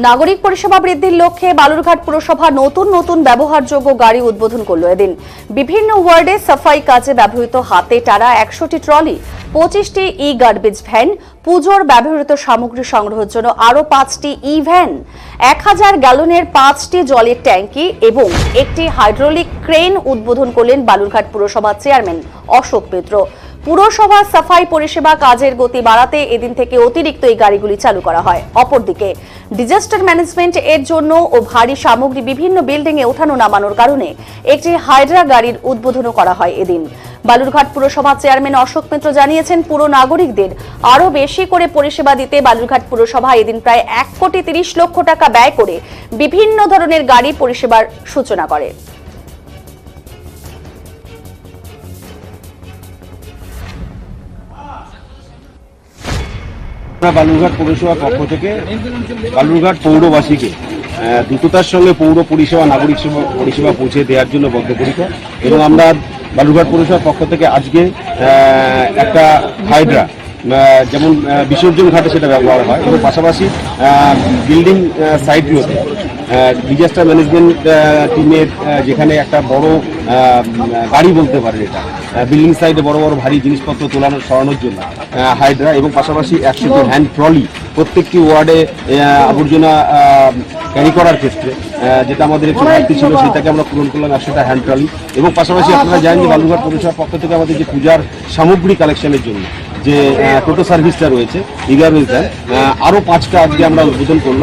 নাগরিক পরিষেবা বৃদ্ধির লক্ষ্যে বালুরঘাট পুরসভা নতুন নতুন ব্যবহারযোগ্য গাড়ি উদ্বোধন করল এদিন। বিভিন্ন ওয়ার্ডে সাফাই কাজে ব্যবহৃত হাতে টানা 100টি ট্রলি, 25টি ই গার্বেজ ভ্যান, পুজোর ব্যবহৃত সামগ্রী সংগ্রহের জন্য আরও 5টি ই ভ্যান, 1000 গ্যালনের 5টি জলের ট্যাঙ্কি এবং একটি হাইড্রোলিক ক্রেন উদ্বোধন করলেন বালুরঘাট পুরসভার চেয়ারম্যান অশোক মিত্র। পুরসভার সাফাই পরিষেবা কাজের গতি বাড়াতে এদিন থেকে অতিরিক্ত এই গাড়িগুলি চালু করা হয়। অপরদিকে ডিজাস্টার ম্যানেজমেন্ট এর জন্য ও ভারী সামগ্রী বিভিন্ন বিল্ডিং এ ওঠানো নামানোর কারণে একটি হাইড্রা গাড়ির উদ্বোধনও করা হয় এদিন। বালুরঘাট পুরসভার চেয়ারম্যান অশোক মিত্র জানিয়েছেন, পুর নাগরিকদের আরও বেশি করে পরিষেবা দিতে বালুরঘাট পুরসভা এদিন প্রায় 1,30,00,000 টাকা ব্যয় করে বিভিন্ন ধরনের গাড়ি পরিষেবার সূচনা করে। বালুরঘাট পৌরসভার পক্ষ থেকে বালুরঘাট পৌরবাসীকে দ্রুততার সঙ্গে পৌর পরিষেবা, নাগরিক পরিষেবা পৌঁছে দেওয়ার জন্য বদ্ধপরিকর এবং আমরা বালুরঘাট পৌরসভার পক্ষ থেকে আজকে একটা হাইড্রা যেমন বিসর্জন ঘাটে সেটা ব্যবহার হয় এবং পাশাপাশি বিল্ডিং সাইটগুলোতে ডিজাস্টার ম্যানেজমেন্ট টিমের যেখানে একটা বড় গাড়ি বলতে পারেন, এটা বিল্ডিং সাইডে বড় বড় ভারী জিনিসপত্র তোলানো সরানোর জন্য হাইড্রা এবং পাশাপাশি 100টি হ্যান্ড ট্রলি প্রত্যেকটি ওয়ার্ডে আবর্জনা ক্যারি করার ক্ষেত্রে যেটা আমাদের একটু ঘাটতি ছিল সেটাকে আমরা পূরণ করলাম 100টা হ্যান্ড ট্রলি। এবং পাশাপাশি আপনারা জানেন যে বালুরঘাট পৌরসভার পক্ষ থেকে আমাদের যে পূজার সামগ্রী কালেকশনের জন্য যে টোটো সার্ভিসটা রয়েছে, ইগারওয়েজ আরও 5টা আজকে আমরা উদ্বোধন করলাম।